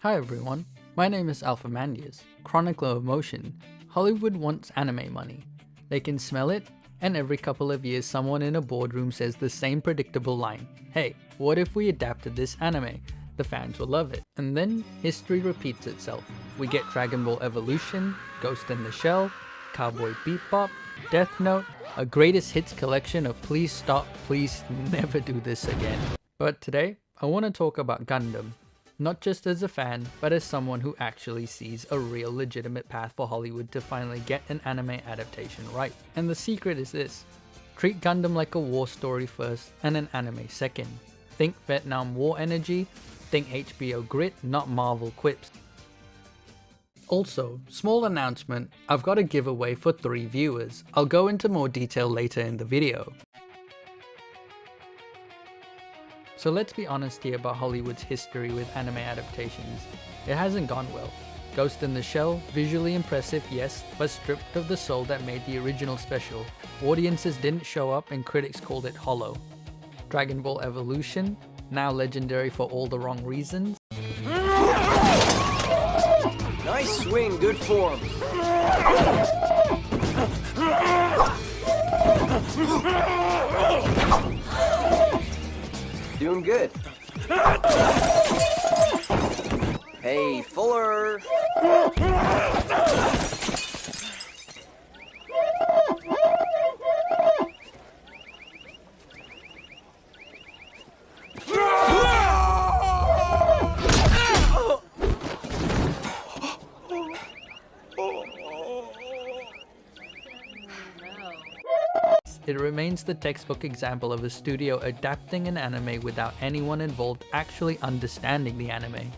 Hi everyone, my name is Alphamandius, chronicler of motion. Hollywood wants anime money. They can smell it, and every couple of years someone in a boardroom says the same predictable line, "Hey, what if we adapted this anime? The fans will love it." And then history repeats itself. We get Dragon Ball Evolution, Ghost in the Shell, Cowboy Bebop, Death Note, a greatest hits collection of please stop, please never do this again. But today, I want to talk about Gundam. Not just as a fan, but as someone who actually sees a real legitimate path for Hollywood to finally get an anime adaptation right. And the secret is this: treat Gundam like a war story first and an anime second. Think Vietnam War energy, think HBO grit, not Marvel quips. Also, small announcement, I've got a giveaway for 3 viewers. I'll go into more detail later in the video. So let's be honest here about Hollywood's history with anime adaptations. It hasn't gone well. Ghost in the Shell, visually impressive yes, but stripped of the soul that made the original special. Audiences didn't show up and critics called it hollow. Dragon Ball Evolution, now legendary for all the wrong reasons. Nice swing, good form. Doing good. Hey, Fuller! It remains the textbook example of a studio adapting an anime without anyone involved actually understanding the anime.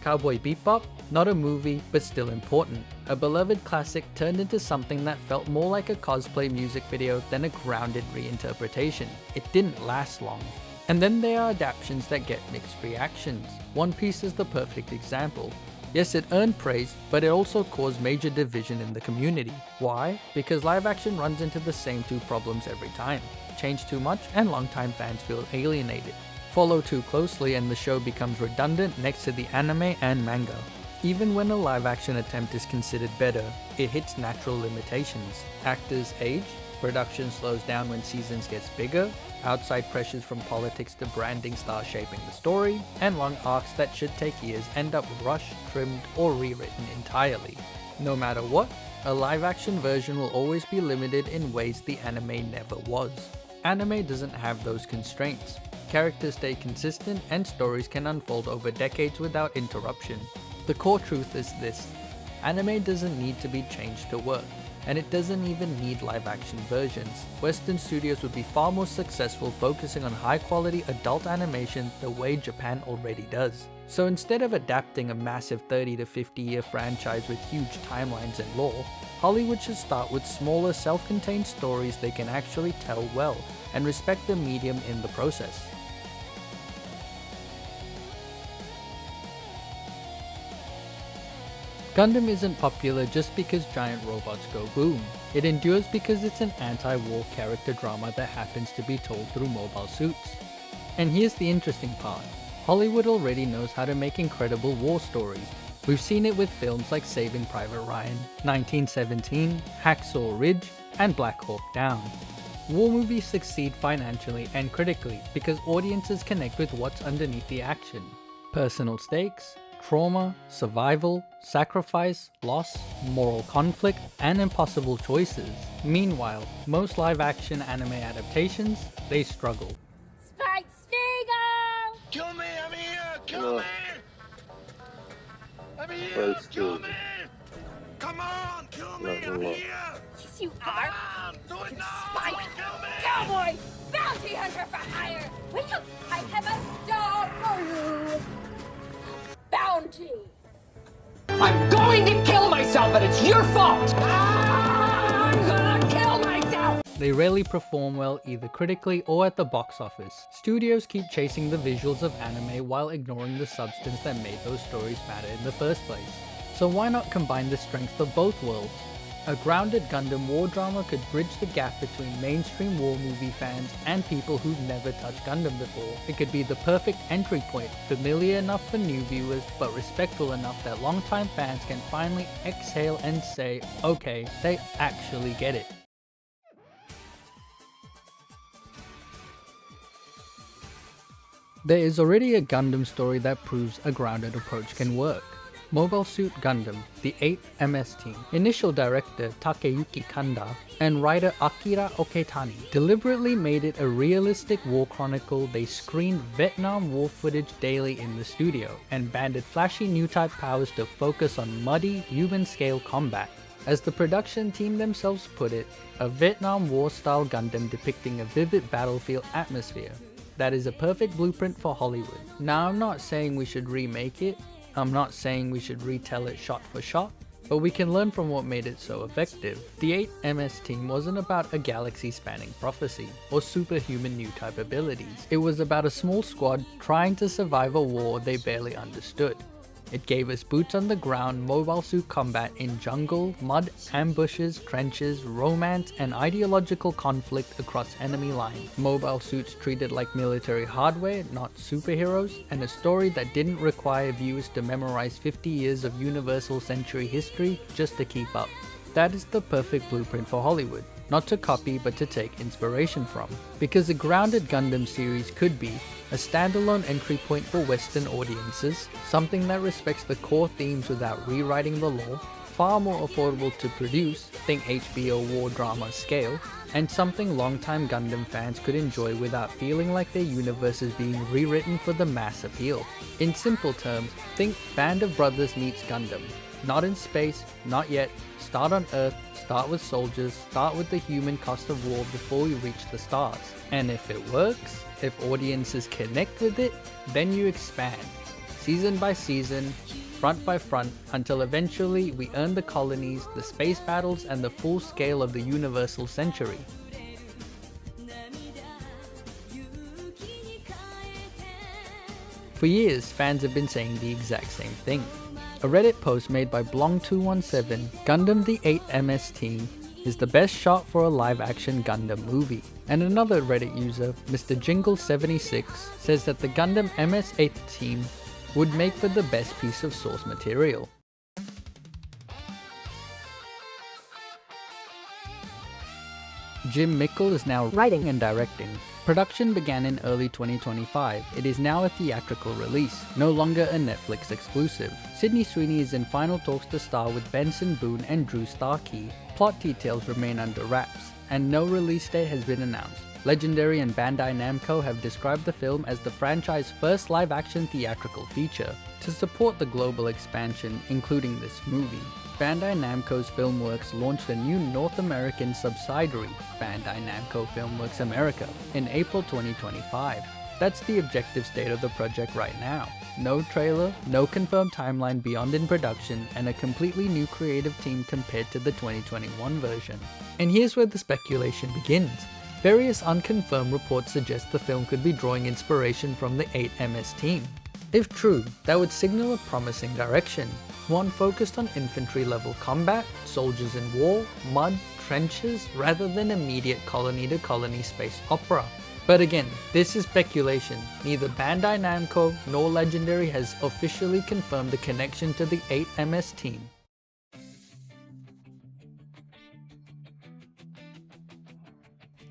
Cowboy Bebop? Not a movie, but still important. A beloved classic turned into something that felt more like a cosplay music video than a grounded reinterpretation. It didn't last long. And then there are adaptations that get mixed reactions. One Piece is the perfect example. Yes, it earned praise, but it also caused major division in the community. Why? Because live action runs into the same 2 problems every time. Change too much and longtime fans feel alienated. Follow too closely and the show becomes redundant next to the anime and manga. Even when a live action attempt is considered better, it hits natural limitations. Actors age, production slows down when seasons gets bigger, outside pressures from politics to branding start shaping the story, and long arcs that should take years end up rushed, trimmed, or rewritten entirely. No matter what, a live action version will always be limited in ways the anime never was. Anime doesn't have those constraints. Characters stay consistent and stories can unfold over decades without interruption. The core truth is this: anime doesn't need to be changed to work. And it doesn't even need live action versions. Western studios would be far more successful focusing on high quality adult animation the way Japan already does. So instead of adapting a massive 30 to 50 year franchise with huge timelines and lore, Hollywood should start with smaller self-contained stories they can actually tell well and respect the medium in the process. Gundam isn't popular just because giant robots go boom. It endures because it's an anti-war character drama that happens to be told through mobile suits. And here's the interesting part: Hollywood already knows how to make incredible war stories. We've seen it with films like Saving Private Ryan, 1917, Hacksaw Ridge, and Black Hawk Down. War movies succeed financially and critically because audiences connect with what's underneath the action. Personal stakes, trauma, survival, sacrifice, loss, moral conflict, and impossible choices. Meanwhile, most live-action anime adaptations, they struggle. Spike Spiegel! Kill me, I'm here! Kill me! I'm here! Let's Kill do it. me! Come on, kill me, No, I'm no. here! Yes, you Come are! on, do it now! Spike! Kill me! Cowboy! Bounty hunter for hire! Wake up! I have a job for you! Bounty! I'm going to kill myself and it's your fault! I'm gonna kill myself! They rarely perform well either critically or at the box office. Studios keep chasing the visuals of anime while ignoring the substance that made those stories matter in the first place. So why not combine the strengths of both worlds? A grounded Gundam war drama could bridge the gap between mainstream war movie fans and people who've never touched Gundam before. It could be the perfect entry point, familiar enough for new viewers, but respectful enough that longtime fans can finally exhale and say, okay, they actually get it. There is already a Gundam story that proves a grounded approach can work. Mobile Suit Gundam, the 8th MS team, initial director Takeyuki Kanda, and writer Akira Oketani deliberately made it a realistic war chronicle. They screened Vietnam War footage daily in the studio, and banded flashy new type powers to focus on muddy, human-scale combat. As the production team themselves put it, a Vietnam War-style Gundam depicting a vivid battlefield atmosphere. That is a perfect blueprint for Hollywood. Now, I'm not saying we should remake it, I'm not saying we should retell it shot for shot, but we can learn from what made it so effective. The 8th MS team wasn't about a galaxy-spanning prophecy, or superhuman new type abilities. It was about a small squad trying to survive a war they barely understood. It gave us boots on the ground mobile suit combat in jungle, mud, ambushes, trenches, romance, and ideological conflict across enemy lines. Mobile suits treated like military hardware, not superheroes, and a story that didn't require viewers to memorize 50 years of Universal Century history just to keep up. That is the perfect blueprint for Hollywood. Not to copy, but to take inspiration from. Because a grounded Gundam series could be a standalone entry point for Western audiences, something that respects the core themes without rewriting the lore, far more affordable to produce, think HBO war drama scale, and something longtime Gundam fans could enjoy without feeling like their universe is being rewritten for the mass appeal. In simple terms, think Band of Brothers meets Gundam. Not in space, not yet, start on Earth, start with soldiers, start with the human cost of war before we reach the stars. And if it works, if audiences connect with it, then you expand. Season by season, front by front, until eventually we earn the colonies, the space battles, and the full scale of the Universal Century. For years, fans have been saying the exact same thing. A Reddit post made by Blong217, Gundam the 8th MS team is the best shot for a live-action Gundam movie. And another Reddit user, Mr. Jingle76, says that the Gundam MS 8th team would make for the best piece of source material. Jim Mickle is now writing and directing. Production began in early 2025. It is now a theatrical release, no longer a Netflix exclusive. Sydney Sweeney is in final talks to star with Benson Boone and Drew Starkey. Plot details remain under wraps, and no release date has been announced. Legendary and Bandai Namco have described the film as the franchise's first live-action theatrical feature. To support the global expansion, including this movie, Bandai Namco's Filmworks launched a new North American subsidiary, Bandai Namco Filmworks America, in April 2025. That's the objective state of the project right now. No trailer, no confirmed timeline beyond in production, and a completely new creative team compared to the 2021 version. And here's where the speculation begins. Various unconfirmed reports suggest the film could be drawing inspiration from the 8th MS team. If true, that would signal a promising direction. One focused on infantry-level combat, soldiers in war, mud, trenches, rather than immediate colony-to-colony space opera. But again, this is speculation. Neither Bandai Namco nor Legendary has officially confirmed the connection to the 8th MS team.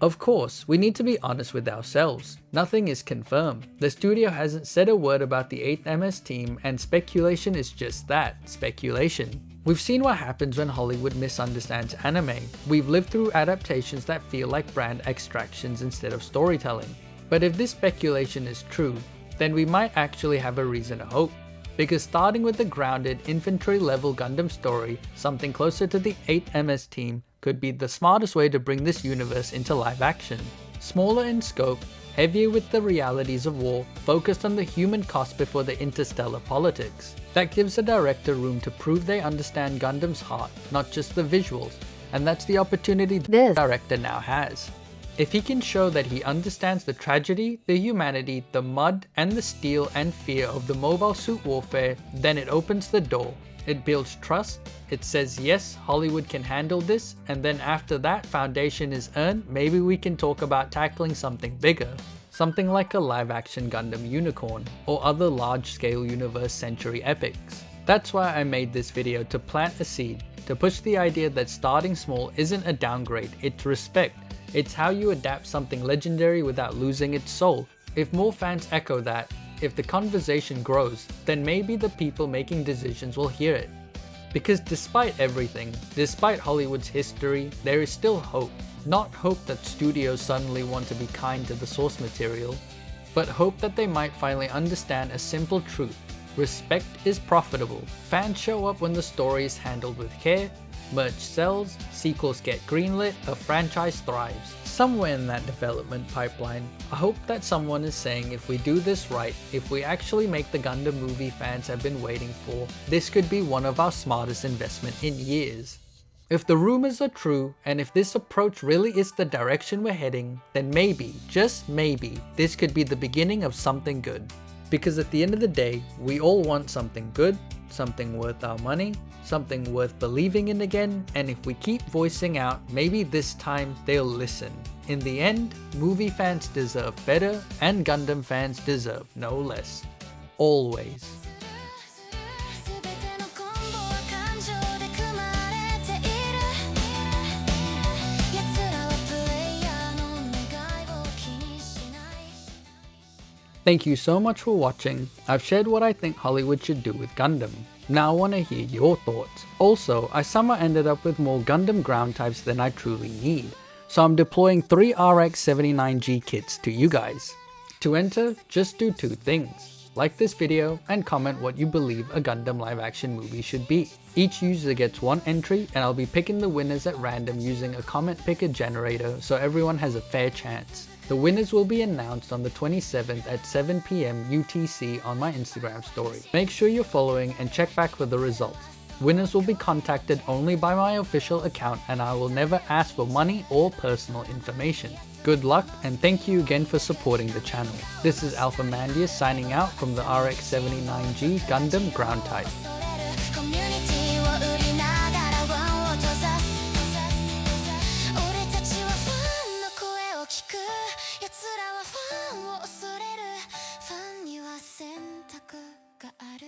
Of course, we need to be honest with ourselves. Nothing is confirmed. The studio hasn't said a word about the 8th MS team, and speculation is just that, speculation. We've seen what happens when Hollywood misunderstands anime. We've lived through adaptations that feel like brand extractions instead of storytelling. But if this speculation is true, then we might actually have a reason to hope. Because starting with the grounded infantry-level Gundam story, something closer to the 8th MS team, could be the smartest way to bring this universe into live action. Smaller in scope, heavier with the realities of war, focused on the human cost before the interstellar politics. That gives the director room to prove they understand Gundam's heart, not just the visuals, and that's the opportunity the director now has. If he can show that he understands the tragedy, the humanity, the mud, and the steel and fear of the mobile suit warfare, then it opens the door. It builds trust, it says yes, Hollywood can handle this, and then after that foundation is earned, maybe we can talk about tackling something bigger. Something like a live-action Gundam Unicorn, or other large-scale universe century epics. That's why I made this video, to plant a seed, to push the idea that starting small isn't a downgrade, it's respect. It's how you adapt something legendary without losing its soul. If more fans echo that, if the conversation grows, then maybe the people making decisions will hear it. Because despite everything, despite Hollywood's history, there is still hope. Not hope that studios suddenly want to be kind to the source material, but hope that they might finally understand a simple truth. Respect is profitable. Fans show up when the story is handled with care, merch sells, sequels get greenlit, a franchise thrives. Somewhere in that development pipeline, I hope that someone is saying if we do this right, if we actually make the Gundam movie fans have been waiting for, this could be one of our smartest investments in years. If the rumors are true, and if this approach really is the direction we're heading, then maybe, just maybe, this could be the beginning of something good. Because at the end of the day, we all want something good, something worth our money, something worth believing in again, and if we keep voicing out, maybe this time they'll listen. In the end, movie fans deserve better, and Gundam fans deserve no less. Always. Thank you so much for watching. I've shared what I think Hollywood should do with Gundam. Now I want to hear your thoughts. Also, I somehow ended up with more Gundam ground types than I truly need, so I'm deploying 3 RX-79G kits to you guys. To enter, just do 2 things. Like this video and comment what you believe a Gundam live action movie should be. Each user gets 1 entry, and I'll be picking the winners at random using a comment picker generator so everyone has a fair chance. The winners will be announced on the 27th at 7 PM UTC on my Instagram story. Make sure you're following and check back for the results. Winners will be contacted only by my official account, and I will never ask for money or personal information. Good luck, and thank you again for supporting the channel. This is Alpha Mandius signing out from the RX-79G Gundam ground type.「奴らはファンを恐れる」「ファンには選択がある」